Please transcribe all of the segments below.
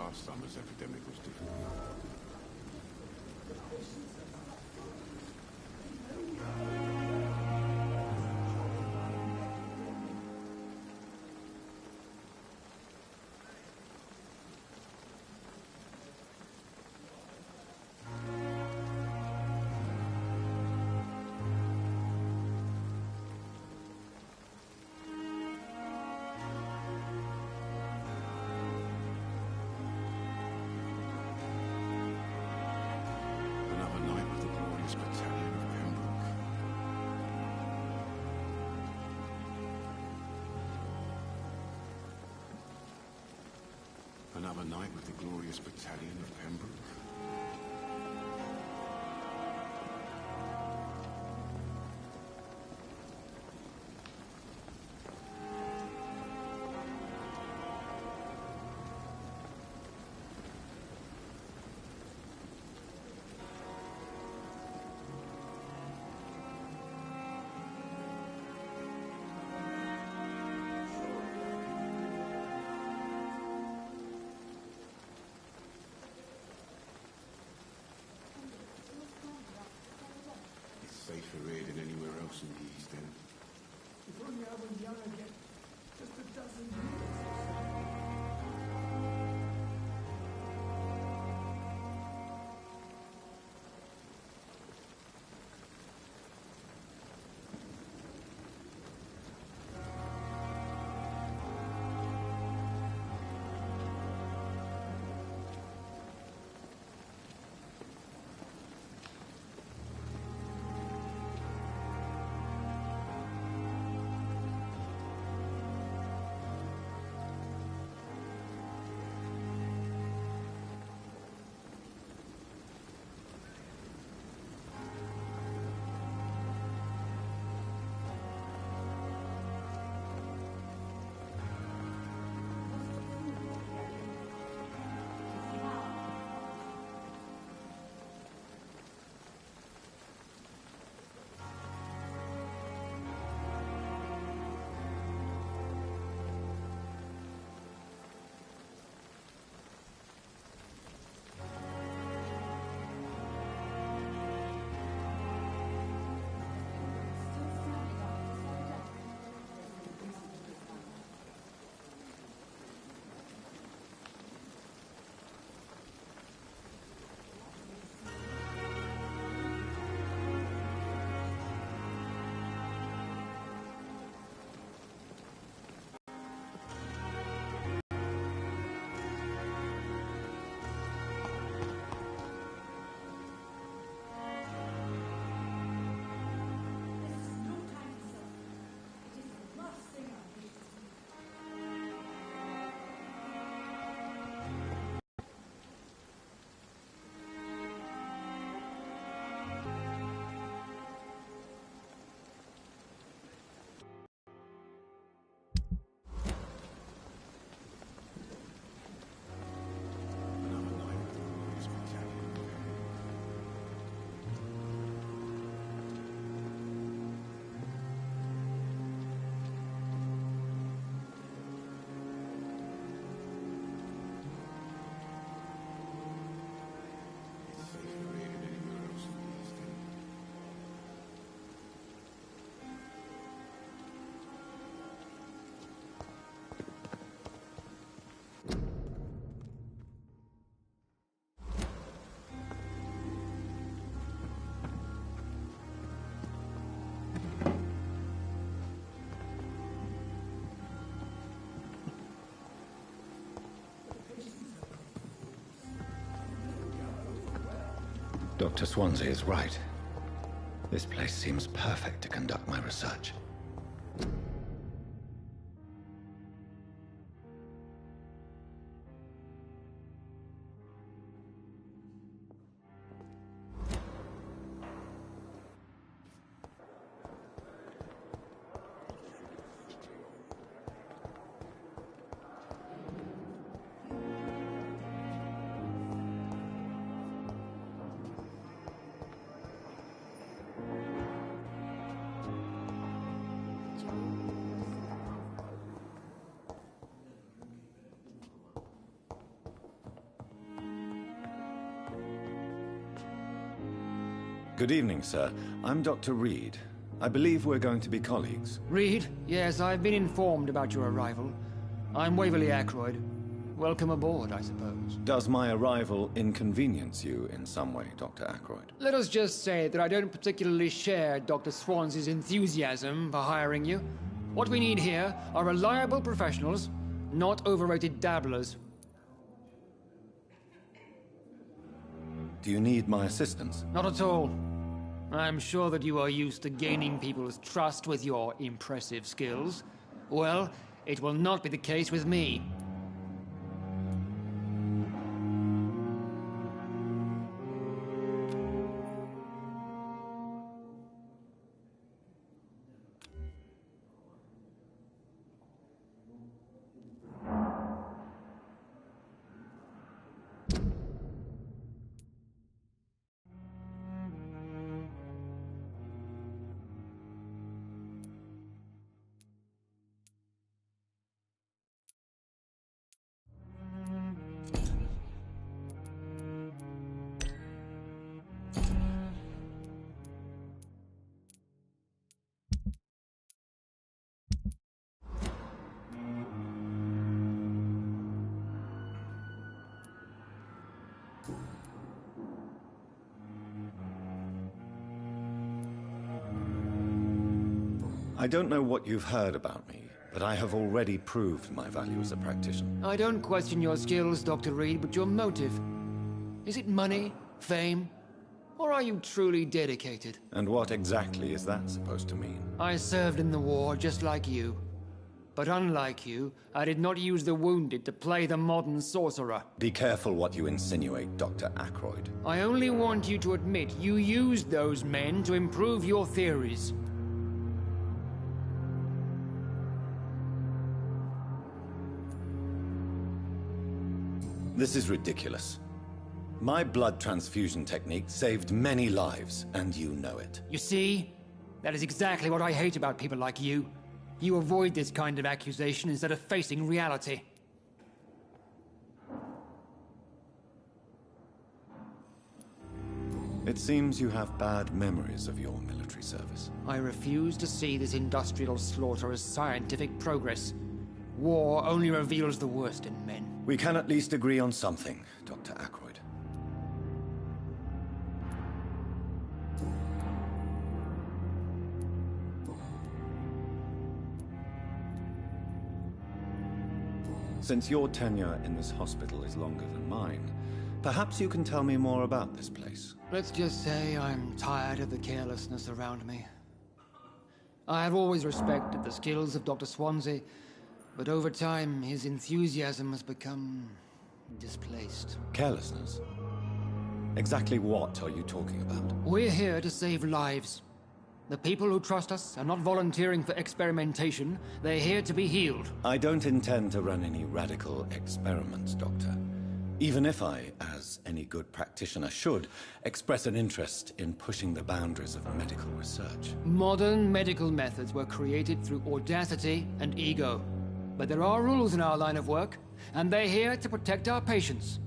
last summer's epidemic was different. Another night with the glorious battalion of Pembroke. Safer here than anywhere else in the East End. If only I were young again, just a dozen years. Dr. Swansea is right. This place seems perfect to conduct my research. Joe? Good evening, sir. I'm Dr. Reed. I believe we're going to be colleagues. Reed? Yes, I've been informed about your arrival. I'm Waverly Ackroyd. Welcome aboard, I suppose. Does my arrival inconvenience you in some way, Dr. Ackroyd? Let us just say that I don't particularly share Dr. Swans's enthusiasm for hiring you. What we need here are reliable professionals, not overrated dabblers. Do you need my assistance? Not at all. I'm sure that you are used to gaining people's trust with your impressive skills. Well, it will not be the case with me. I don't know what you've heard about me, but I have already proved my value as a practitioner. I don't question your skills, Dr. Reed, but your motive. Is it money, fame, or are you truly dedicated? And what exactly is that supposed to mean? I served in the war just like you. But unlike you, I did not use the wounded to play the modern sorcerer. Be careful what you insinuate, Dr. Ackroyd. I only want you to admit you used those men to improve your theories. This is ridiculous. My blood transfusion technique saved many lives, and you know it. You see? That is exactly what I hate about people like you. You avoid this kind of accusation instead of facing reality. It seems you have bad memories of your military service. I refuse to see this industrial slaughter as scientific progress. War only reveals the worst in men. We can at least agree on something, Dr. Ackroyd. Since your tenure in this hospital is longer than mine, perhaps you can tell me more about this place. Let's just say I'm tired of the carelessness around me. I have always respected the skills of Dr. Swansea, but over time, his enthusiasm has become displaced. Carelessness? Exactly what are you talking about? We're here to save lives. The people who trust us are not volunteering for experimentation. They're here to be healed. I don't intend to run any radical experiments, Doctor. Even if I, as any good practitioner should, express an interest in pushing the boundaries of medical research. Modern medical methods were created through audacity and ego. But there are rules in our line of work, and they're here to protect our patients.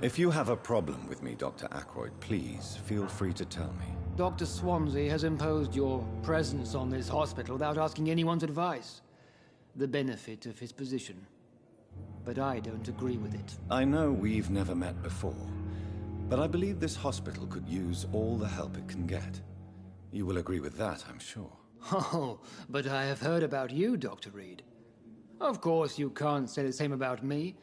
If you have a problem with me, Dr. Ackroyd, please feel free to tell me. Dr. Swansea has imposed your presence on this hospital without asking anyone's advice. The benefit of his position. But I don't agree with it. I know we've never met before, but I believe this hospital could use all the help it can get. You will agree with that, I'm sure. Oh, but I have heard about you, Dr. Reed. Of course you can't say the same about me,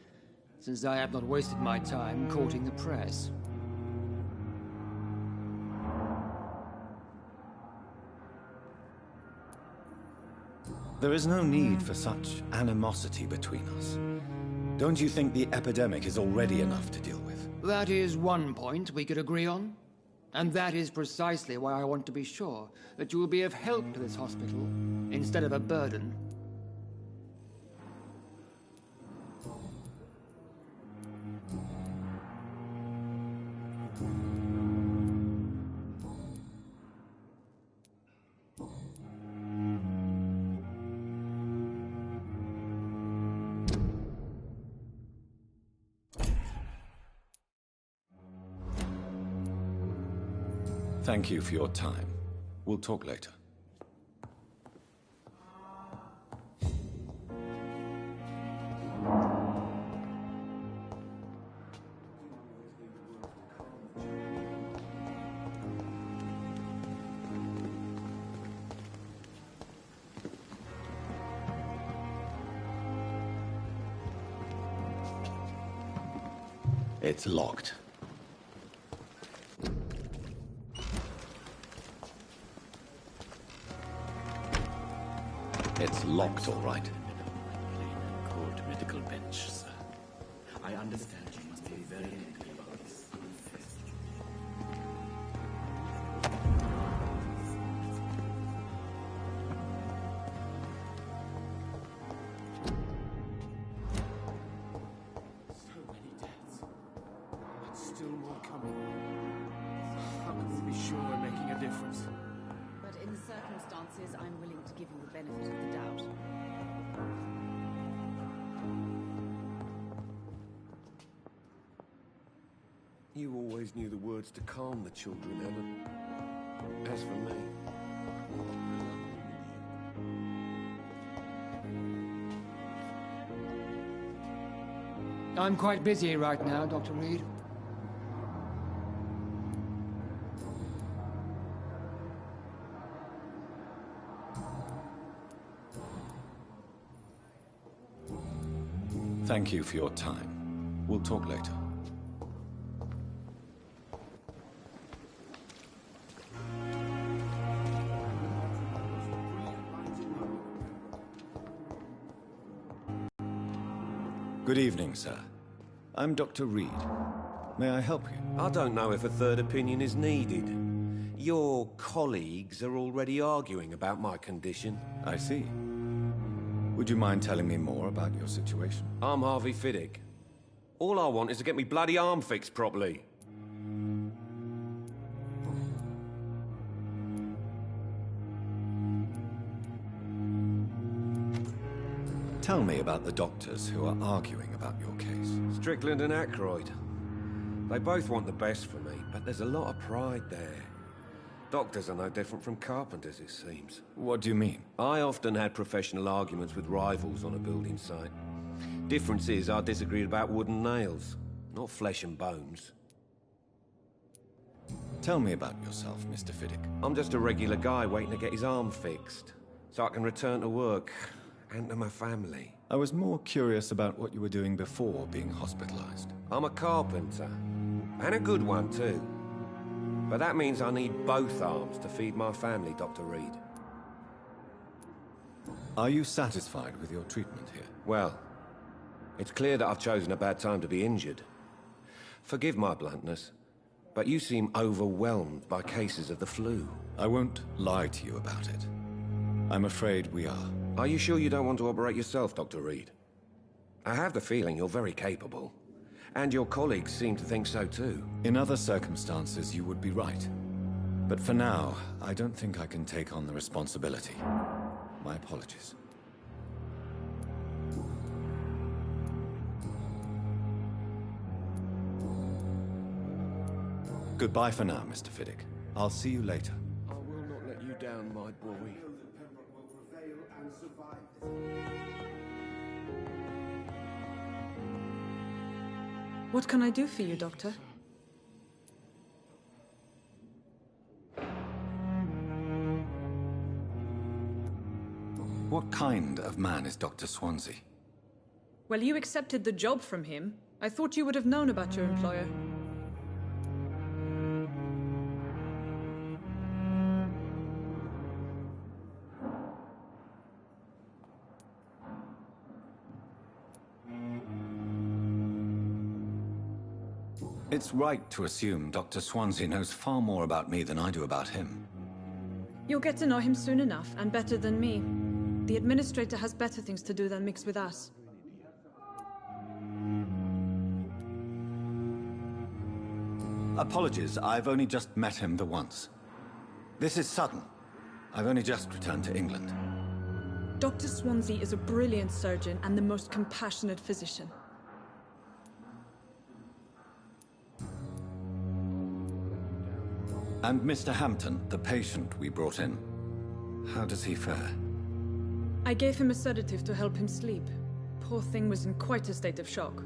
since I have not wasted my time courting the press. There is no need for such animosity between us. Don't you think the epidemic is already enough to deal with? That is one point we could agree on. And that is precisely why I want to be sure that you will be of help to this hospital, instead of a burden. Thank you for your time. We'll talk later. It's locked. It's locked, all right. Court medical bench, sir. I understand you must be very angry about this. So many deaths. And still more coming. How can we be sure we're making a difference? But in the circumstances, I'm willing to give you the benefit of the doubt. You always knew the words to calm the children, Ellen. As for me... I'm quite busy right now, Dr. Reed. Thank you for your time. We'll talk later. Good evening, sir. I'm Dr. Reed. May I help you? I don't know if a third opinion is needed. Your colleagues are already arguing about my condition. I see. Would you mind telling me more about your situation? I'm Harvey Fiddick. All I want is to get me bloody arm fixed properly. Tell me about the doctors who are arguing about your case. Strickland and Aykroyd. They both want the best for me, but there's a lot of pride there. Doctors are no different from carpenters, it seems. What do you mean? I often had professional arguments with rivals on a building site. Difference is I disagreed about wooden nails, not flesh and bones. Tell me about yourself, Mr. Fiddick. I'm just a regular guy waiting to get his arm fixed, so I can return to work and to my family. I was more curious about what you were doing before being hospitalized. I'm a carpenter, and a good one too. But that means I need both arms to feed my family, Dr. Reed. Are you satisfied with your treatment here? Well, it's clear that I've chosen a bad time to be injured. Forgive my bluntness, but you seem overwhelmed by cases of the flu. I won't lie to you about it. I'm afraid we are. Are you sure you don't want to operate yourself, Dr. Reed? I have the feeling you're very capable. And your colleagues seem to think so too. In other circumstances, you would be right. But for now, I don't think I can take on the responsibility. My apologies. Goodbye for now, Mr. Fiddick. I'll see you later. I will not let you down, my boy. What can I do for you, Doctor? What kind of man is Dr. Swansea? Well, you accepted the job from him. I thought you would have known about your employer. It's right to assume Dr. Swansea knows far more about me than I do about him. You'll get to know him soon enough, and better than me. The administrator has better things to do than mix with us. Apologies, I've only just met him the once. This is sudden. I've only just returned to England. Dr. Swansea is a brilliant surgeon and the most compassionate physician. And Mr. Hampton, the patient we brought in, how does he fare? I gave him a sedative to help him sleep. Poor thing was in quite a state of shock.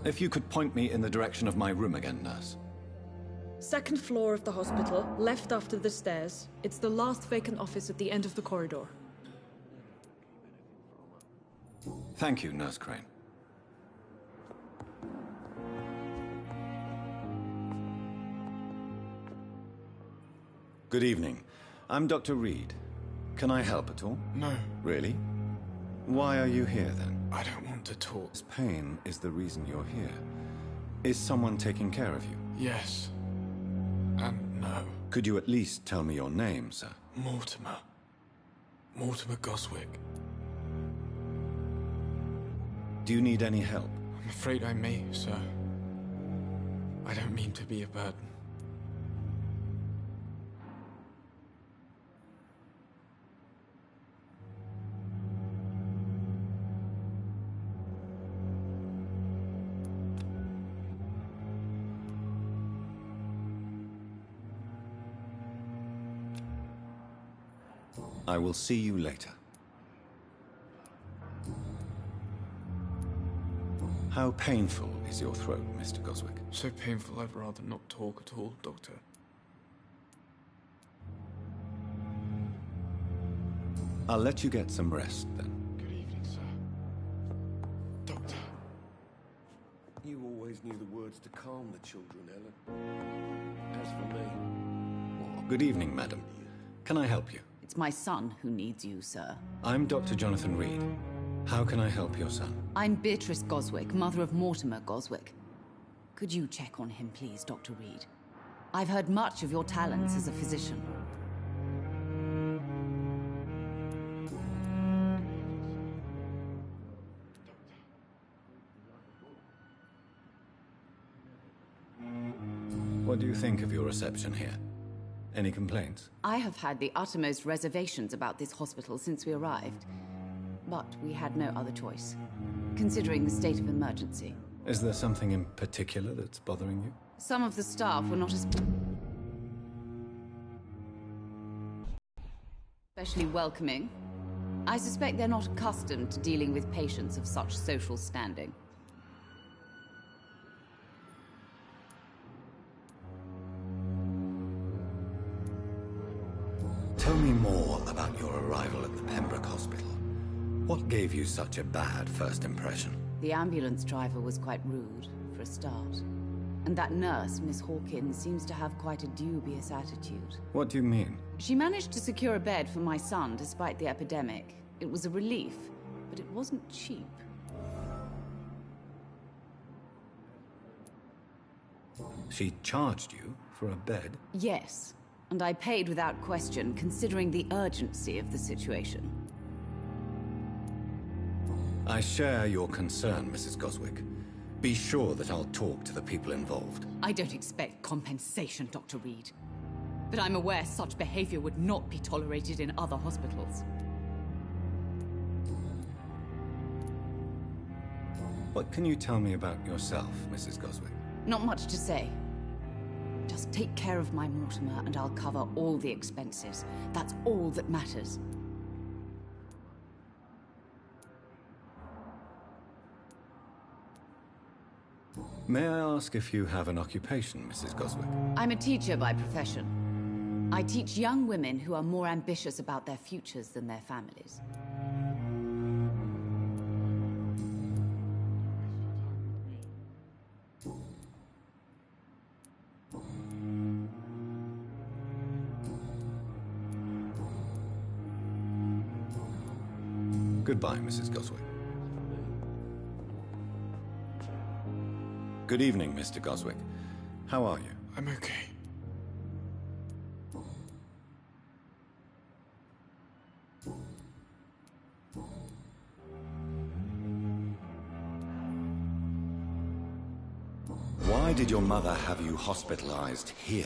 If you could point me in the direction of my room again, nurse. Second floor of the hospital, left after the stairs. It's the last vacant office at the end of the corridor. Thank you, Nurse Crane. Good evening. I'm Dr. Reed. Can I help at all? No, Really? Why are you here, then? I don't want to talk. This pain is the reason you're here. Is someone taking care of you? Yes. And no. Could you at least tell me your name, sir? Mortimer. Mortimer Goswick. Do you need any help? I'm afraid I may, sir. I don't mean to be a burden. I will see you later. How painful is your throat, Mr. Goswick? So painful I'd rather not talk at all, Doctor. I'll let you get some rest, then. Good evening, sir. Doctor. You always knew the words to calm the children, Ellen. As for me... Good evening, madam. Can I help you? It's my son who needs you, sir. I'm Dr. Jonathan Reed. How can I help your son? I'm Beatrice Goswick, mother of Mortimer Goswick. Could you check on him, please, Dr. Reed? I've heard much of your talents as a physician. What do you think of your reception here? Any complaints? I have had the uttermost reservations about this hospital since we arrived. But we had no other choice, considering the state of emergency. Is there something in particular that's bothering you? Some of the staff were not especially welcoming. I suspect they're not accustomed to dealing with patients of such social standing. Tell me more about your arrival at the Pembroke Hospital. What gave you such a bad first impression? The ambulance driver was quite rude, for a start. And that nurse, Miss Hawkins, seems to have quite a dubious attitude. What do you mean? She managed to secure a bed for my son despite the epidemic. It was a relief, but it wasn't cheap. She charged you for a bed? Yes, and I paid without question, considering the urgency of the situation. I share your concern, Mrs. Goswick. Be sure that I'll talk to the people involved. I don't expect compensation, Dr. Reed. But I'm aware such behavior would not be tolerated in other hospitals. What can you tell me about yourself, Mrs. Goswick? Not much to say. Just take care of my Mortimer and I'll cover all the expenses. That's all that matters. May I ask if you have an occupation, Mrs. Goswick? I'm a teacher by profession. I teach young women who are more ambitious about their futures than their families. Goodbye, Mrs. Goswick. Good evening, Mr. Goswick. How are you? I'm okay. Why did your mother have you hospitalized here?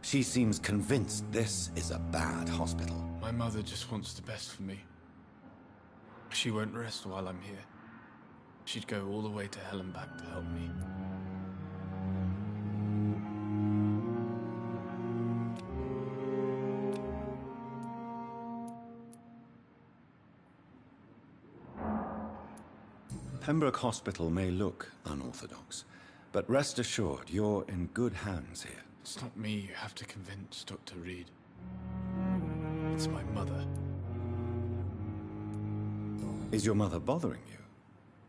She seems convinced this is a bad hospital. My mother just wants the best for me. She won't rest while I'm here. She'd go all the way to hell and back to help me. Pembroke Hospital may look unorthodox, but rest assured you're in good hands here. It's not me you have to convince, Dr. Reed. It's my mother. Is your mother bothering you?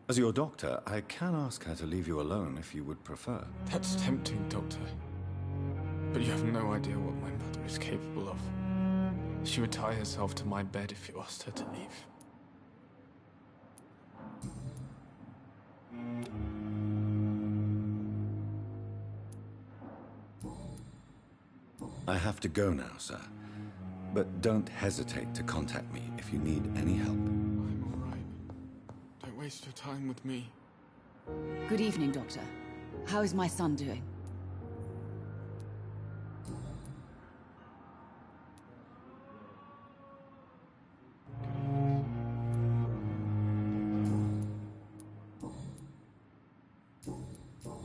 As your doctor, I can ask her to leave you alone if you would prefer. That's tempting, Doctor. But you have no idea what my mother is capable of. She would tie herself to my bed if you asked her to leave. I have to go now, sir. But don't hesitate to contact me if you need any help. I'm all right. Don't waste your time with me. Good evening, Doctor. How is my son doing?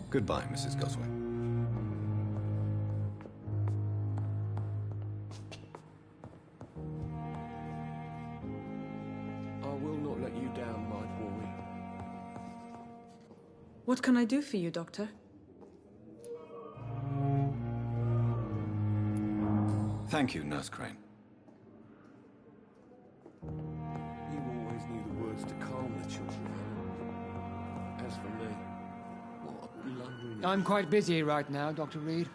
Goodbye, Mrs. Goswin. I will not let you down, my boy. What can I do for you, Doctor? Thank you, Nurse Crane. You always knew the words to calm the children. As for me, what a blundering... I'm quite busy right now, Dr. Reed.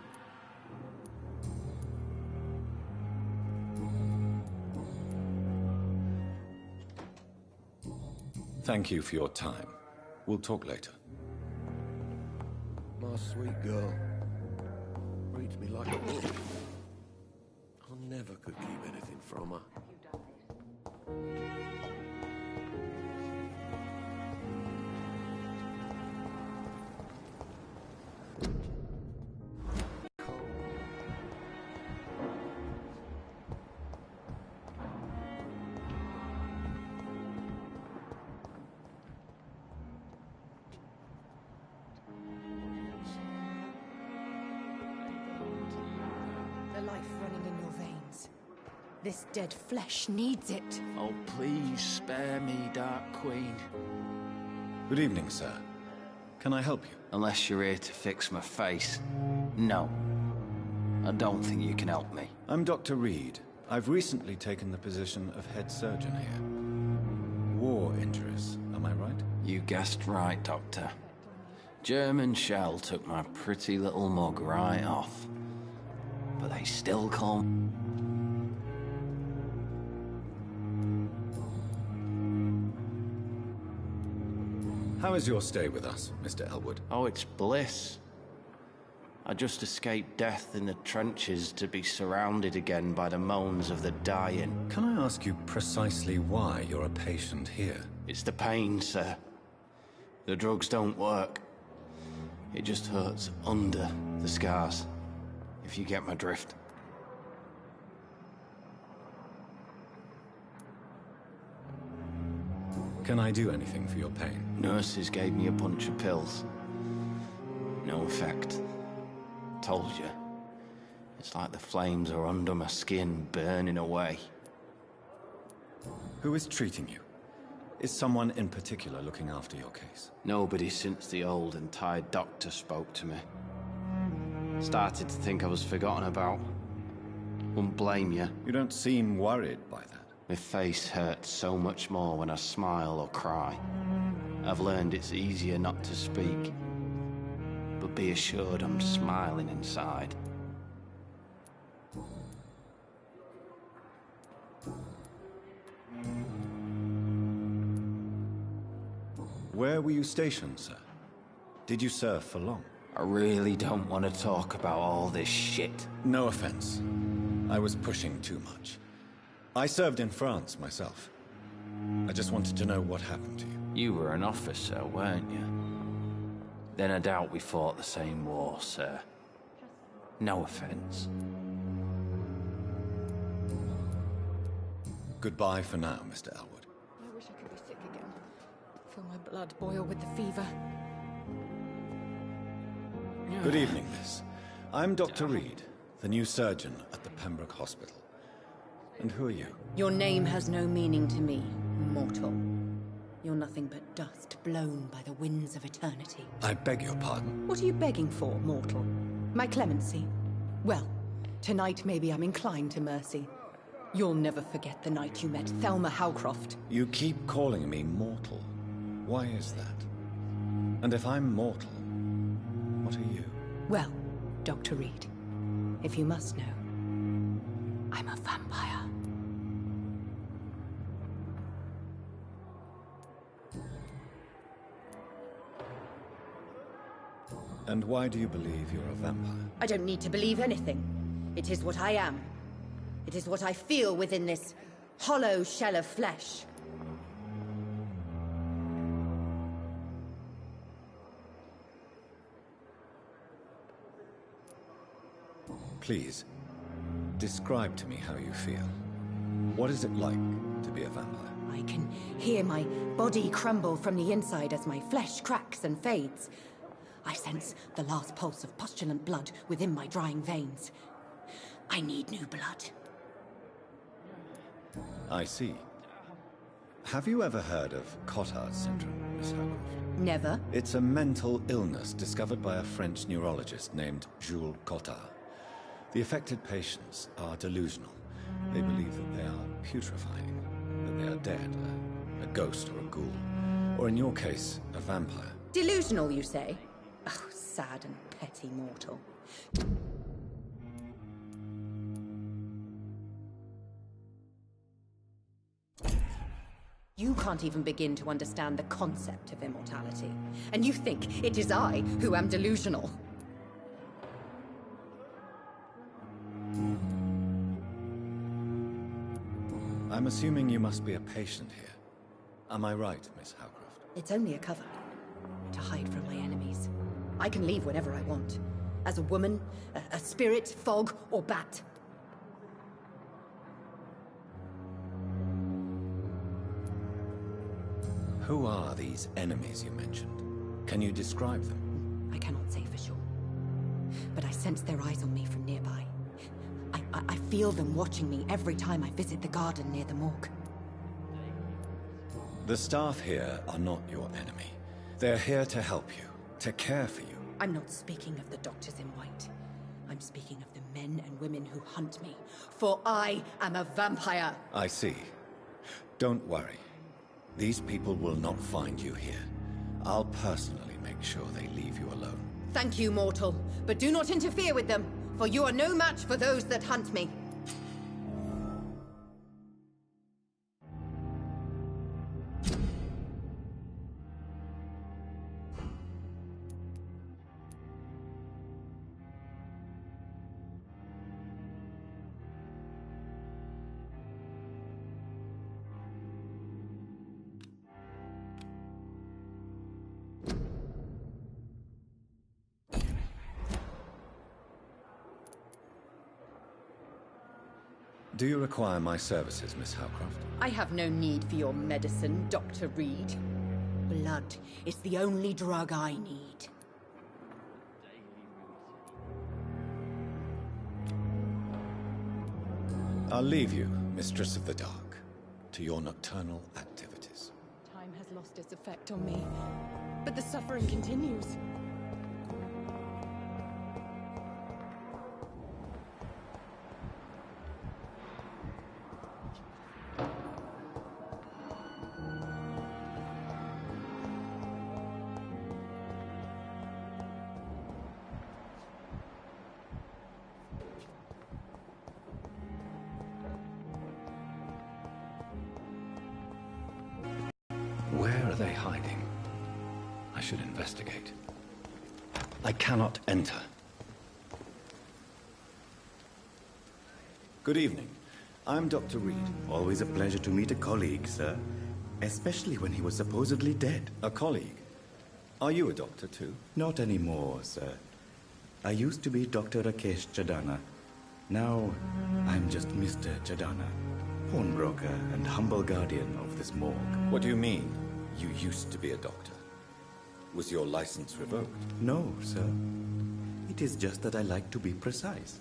Thank you for your time. We'll talk later. My sweet girl. Reads me like a book. I never could keep anything from her. The life running in your veins. This dead flesh needs it. Oh, please spare me, Dark Queen. Good evening, sir. Can I help you? Unless you're here to fix my face. No. I don't think you can help me. I'm Dr. Reed. I've recently taken the position of head surgeon here. War injuries, am I right? You guessed right, Doctor. German shell took my pretty little mug right off. But they still call me... How is your stay with us, Mr. Elwood? Oh, it's bliss. I just escaped death in the trenches to be surrounded again by the moans of the dying. Can I ask you precisely why you're a patient here? It's the pain, sir. The drugs don't work. It just hurts under the scars, if you get my drift. Can I do anything for your pain? Nurses gave me a bunch of pills. No effect. Told you. It's like the flames are under my skin, burning away. Who is treating you? Is someone in particular looking after your case? Nobody since the old and tired doctor spoke to me. Started to think I was forgotten about. Wouldn't blame you. You don't seem worried by that. My face hurts so much more when I smile or cry. I've learned it's easier not to speak. But be assured I'm smiling inside. Where were you stationed, sir? Did you serve for long? I really don't want to talk about all this shit. No offense. I was pushing too much. I served in France myself. I just wanted to know what happened to you. You were an officer, weren't you? Then I doubt we fought the same war, sir. No offense. Goodbye for now, Mr. Elwood. I wish I could be sick again. Feel my blood boil with the fever. Good evening, miss. I'm Dr. Reed, the new surgeon at the Pembroke Hospital. And who are you? Your name has no meaning to me, mortal. You're nothing but dust blown by the winds of eternity. I beg your pardon. What are you begging for, mortal? My clemency? Well, tonight maybe I'm inclined to mercy. You'll never forget the night you met Thelma Howcroft. You keep calling me mortal. Why is that? And if I'm mortal, what are you? Well, Dr. Reed, if you must know, I'm a vampire. And why do you believe you're a vampire? I don't need to believe anything. It is what I am. It is what I feel within this hollow shell of flesh. Please, describe to me how you feel. What is it like to be a vampire? I can hear my body crumble from the inside as my flesh cracks and fades. I sense the last pulse of postulant blood within my drying veins. I need new blood. I see. Have you ever heard of Cotard's syndrome, Miss Howcroft? Never. It's a mental illness discovered by a French neurologist named Jules Cotard. The affected patients are delusional. They believe that they are putrefying, that they are dead, a ghost or a ghoul, or in your case, a vampire. Delusional, you say? Oh, sad and petty mortal. You can't even begin to understand the concept of immortality. And you think it is I who am delusional. I'm assuming you must be a patient here. Am I right, Miss Howcroft? It's only a cover. To hide from my enemies. I can leave whenever I want. As a woman, a spirit, fog, or bat. Who are these enemies you mentioned? Can you describe them? I cannot say for sure. But I sense their eyes on me from nearby. I feel them watching me every time I visit the garden near the morgue. The staff here are not your enemy. They're here to help you, to care for you. I'm not speaking of the doctors in white. I'm speaking of the men and women who hunt me. For I am a vampire. I see. Don't worry. These people will not find you here. I'll personally make sure they leave you alone. Thank you, mortal. But do not interfere with them, for you are no match for those that hunt me. Do you require my services, Miss Howcroft? I have no need for your medicine, Dr. Reed. Blood is the only drug I need. I'll leave you, Mistress of the Dark, to your nocturnal activities. Time has lost its effect on me, but the suffering continues. Where are they hiding? I should investigate. I cannot enter. Good evening. I'm Dr. Reed. Always a pleasure to meet a colleague, sir. Especially when he was supposedly dead. A colleague? Are you a doctor too? Not anymore, sir. I used to be Dr. Rakesh Chadana. Now, I'm just Mr. Chadana, pawnbroker and humble guardian of this morgue. What do you mean, you used to be a doctor? Was your license revoked? No, sir. It is just that I like to be precise.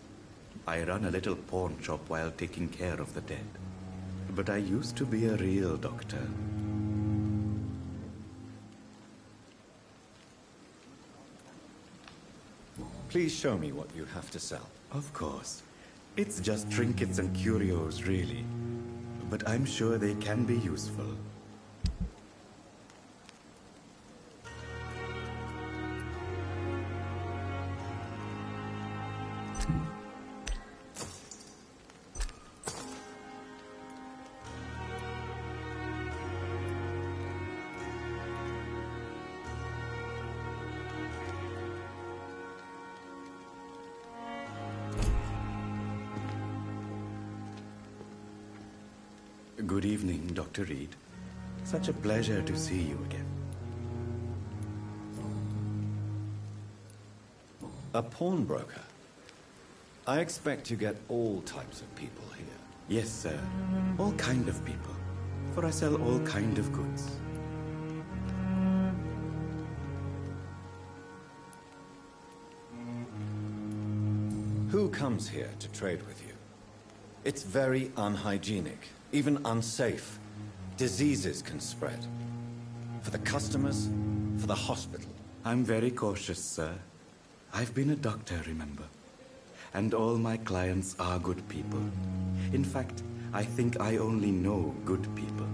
I run a little pawn shop while taking care of the dead. But I used to be a real doctor. Please show me what you have to sell. Of course. It's just trinkets and curios, really. But I'm sure they can be useful. Good evening, Dr. Reed. Such a pleasure to see you again. A pawnbroker? I expect you get all types of people here. Yes, sir. All kind of people. For I sell all kind of goods. Who comes here to trade with you? It's very unhygienic, even unsafe. Diseases can spread. For the customers, for the hospital. I'm very cautious, sir. I've been a doctor, remember? And all my clients are good people. In fact, I think I only know good people.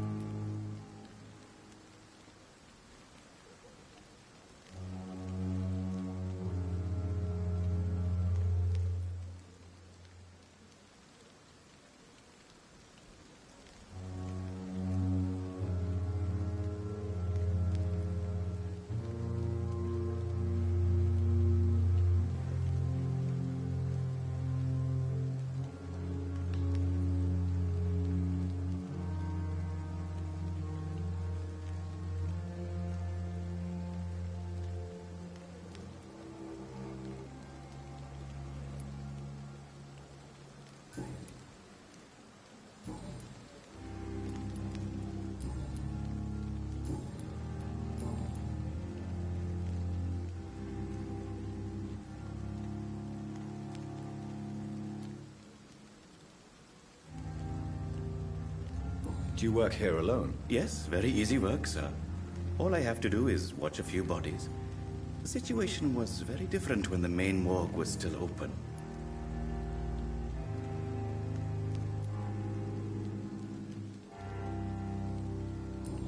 Do you work here alone? Yes, very easy work, sir. All I have to do is watch a few bodies. The situation was very different when the main morgue was still open.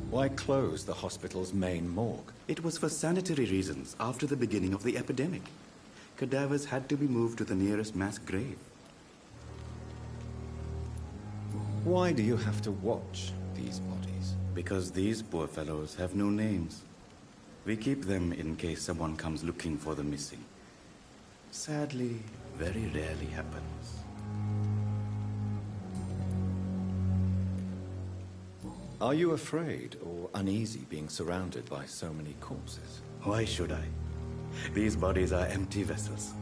Why close the hospital's main morgue? It was for sanitary reasons after the beginning of the epidemic. Cadavers had to be moved to the nearest mass grave. Why do you have to watch these bodies? Because these poor fellows have no names. We keep them in case someone comes looking for the missing. Sadly, very rarely happens. Are you afraid or uneasy being surrounded by so many corpses? Why should I? These bodies are empty vessels.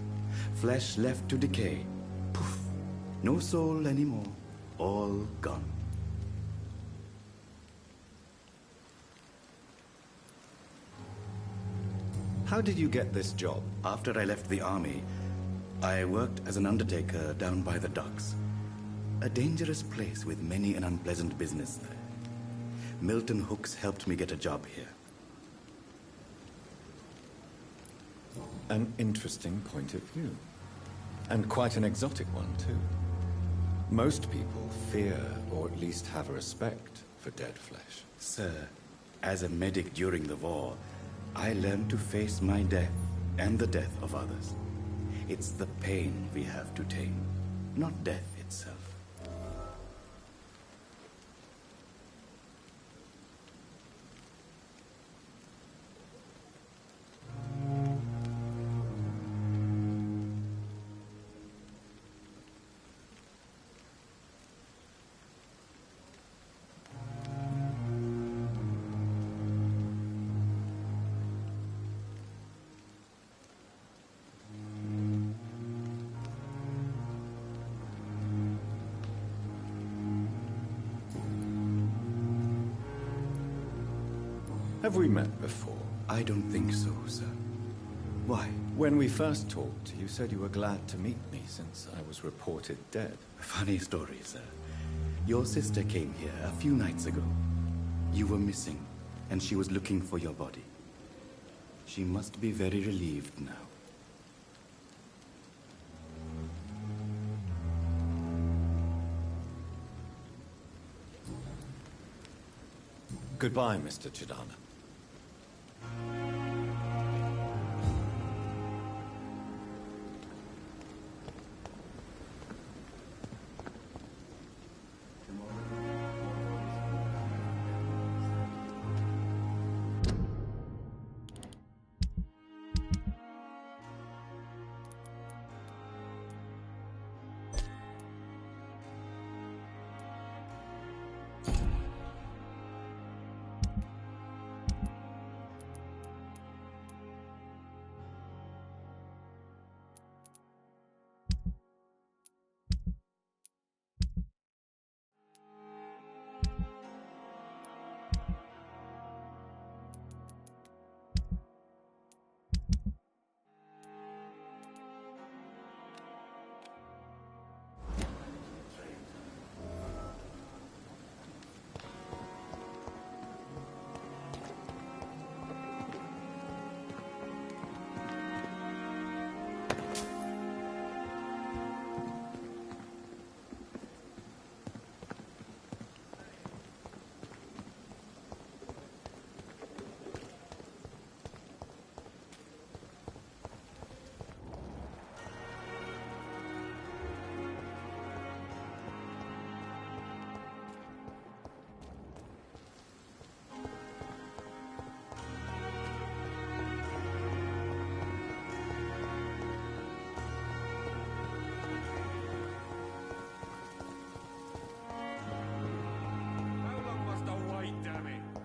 Flesh left to decay. Poof. No soul anymore. All gone. How did you get this job? After I left the army, I worked as an undertaker down by the docks. A dangerous place with many an unpleasant business there. Milton Hooks helped me get a job here. An interesting point of view. And quite an exotic one, too. Most people fear, or at least have a respect, for dead flesh. Sir, as a medic during the war, I learned to face my death and the death of others. It's the pain we have to tame, not death itself. Have we met before? I don't think so, sir. Why? When we first talked, you said you were glad to meet me since I was reported dead. Funny story, sir. Your sister came here a few nights ago. You were missing, and she was looking for your body. She must be very relieved now. Goodbye, Mr. Chidana.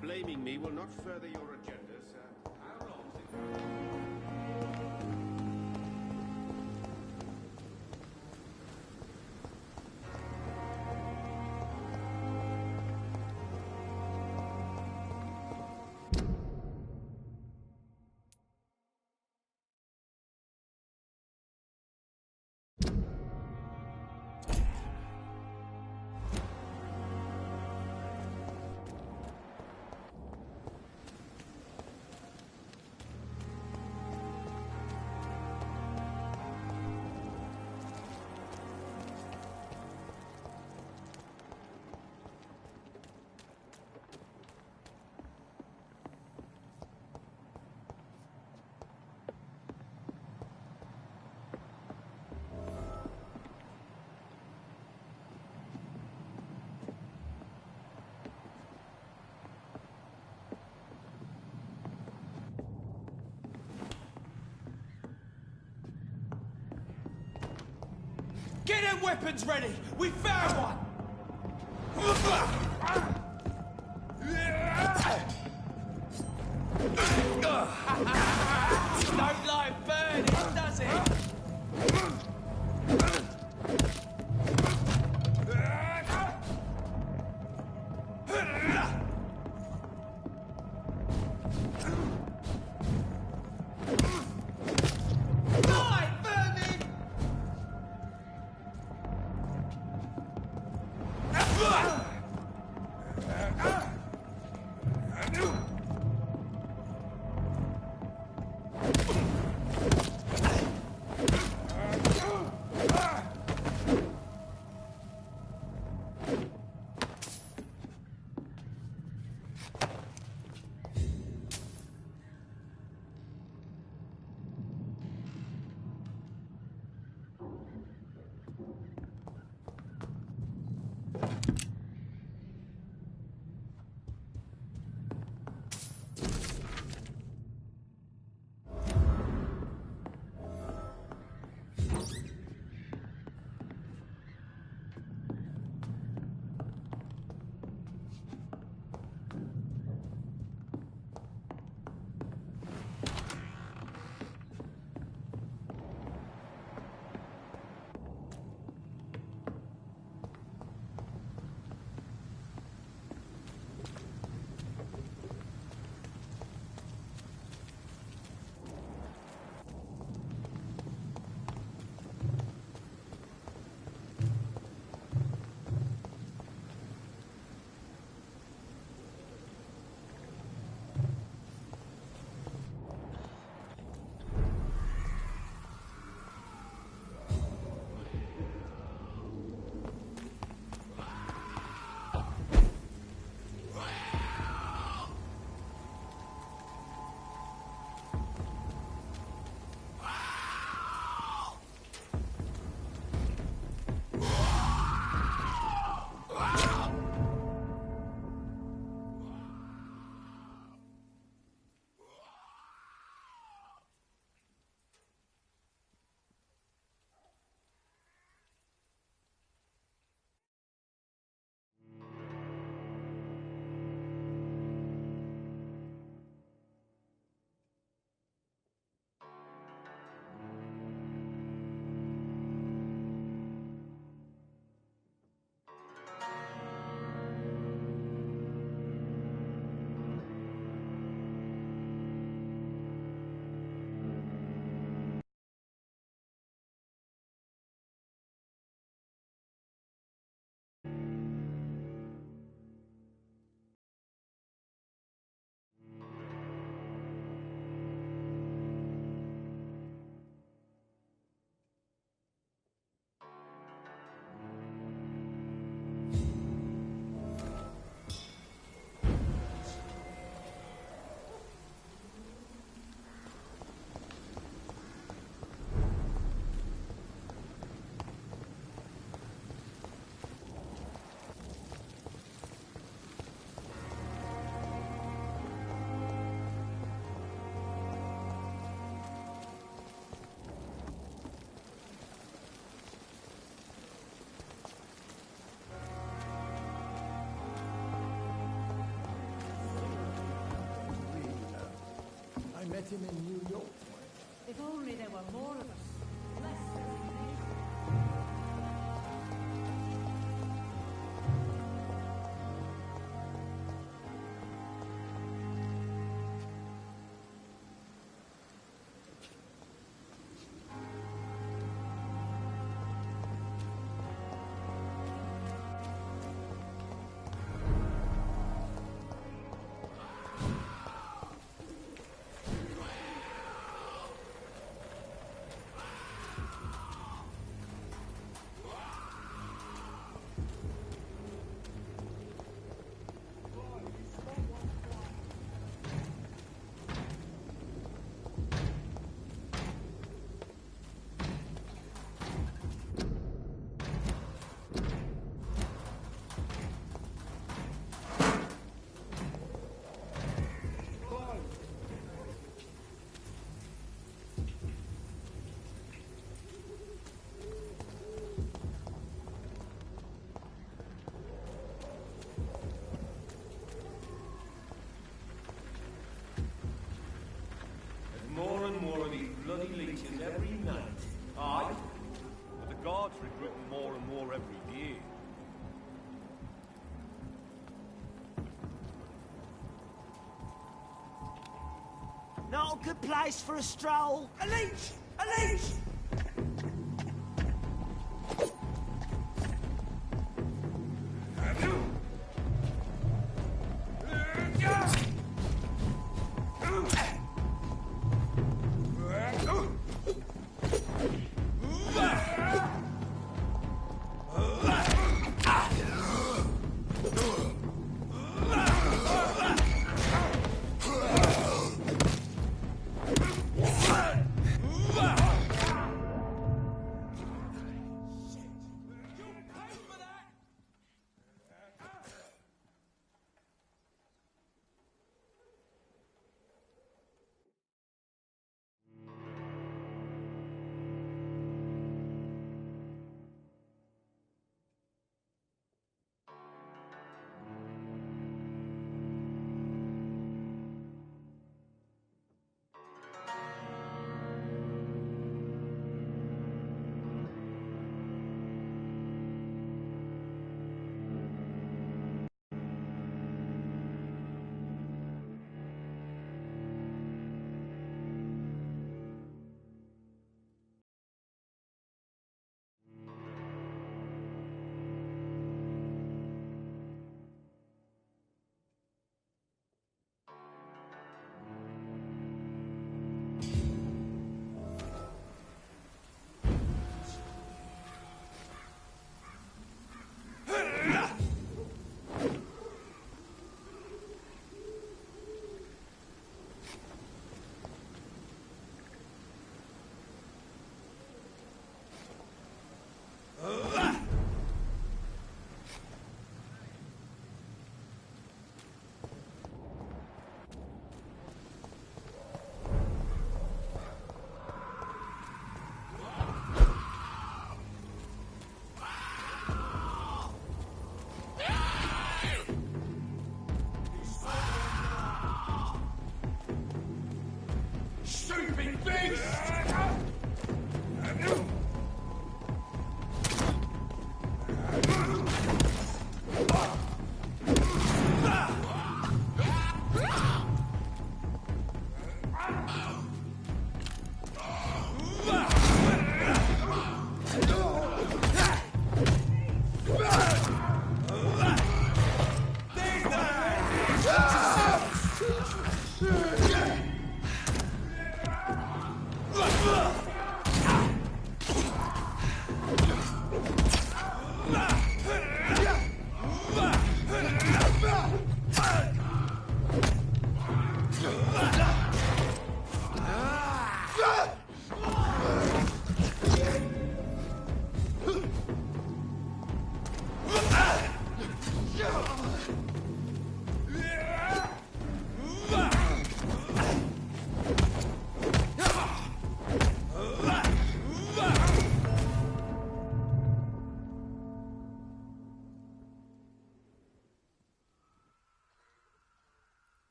Blaming me will not further your agenda, sir. How long? Get them weapons ready! We found one! Don't like burning, does it? met him in New York. If only there were more of us. Less resignation. More and more of these bloody leeches every night. Aye? But the guards recruit more and more every year. Not a good place for a stroll. A leech! A leech!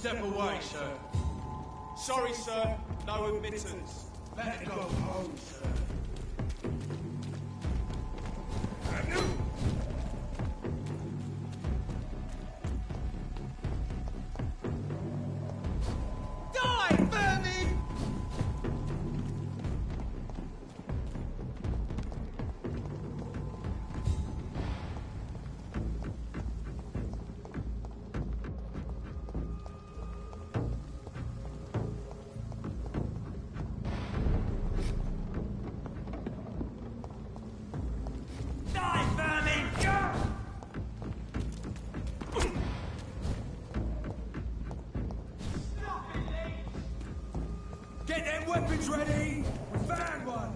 Step away, sir. Sorry, sir. No admittance. Let it go home, sir. Die, vermin! Die, vermin! Get them weapons ready! We found one!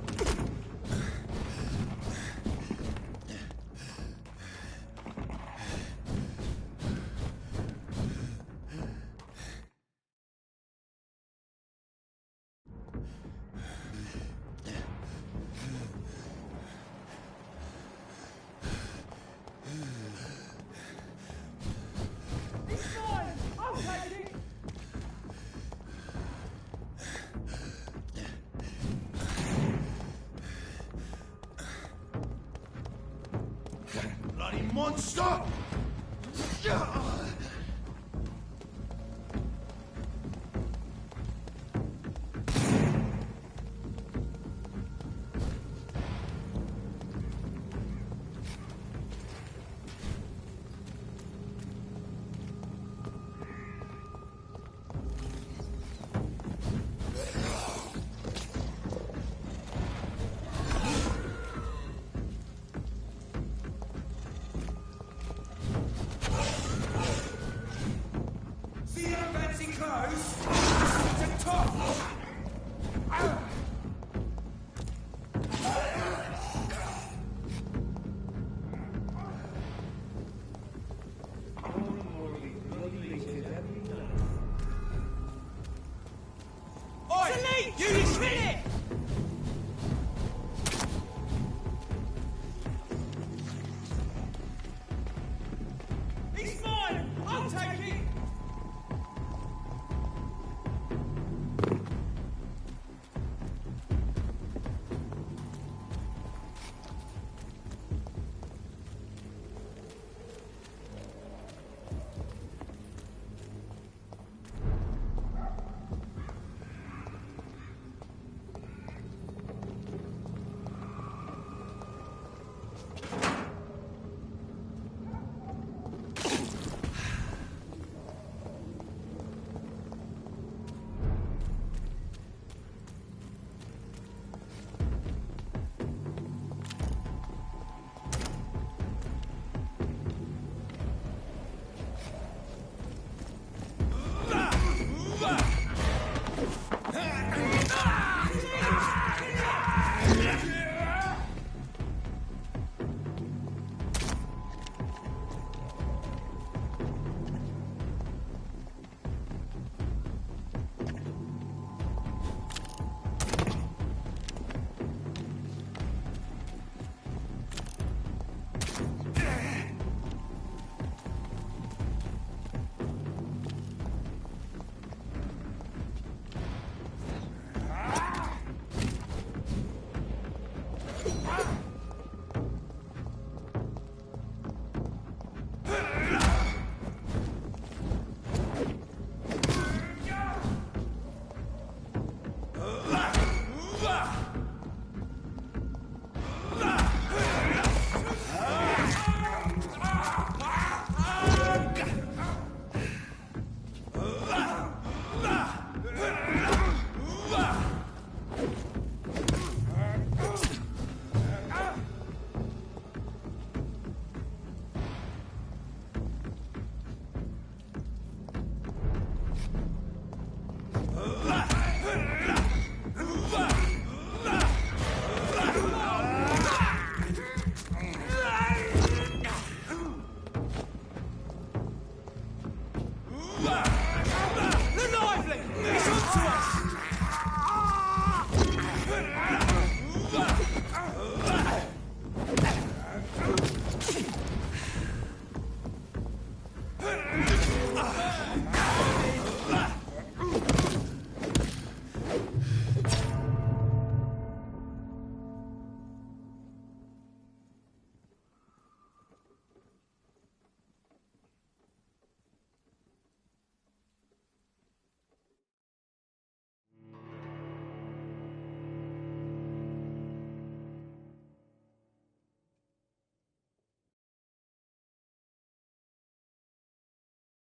It's mine! I'll take it! Bloody monster! See them fancy clothes? To top! Oi! You dismiss it! It's mine! I'll take it!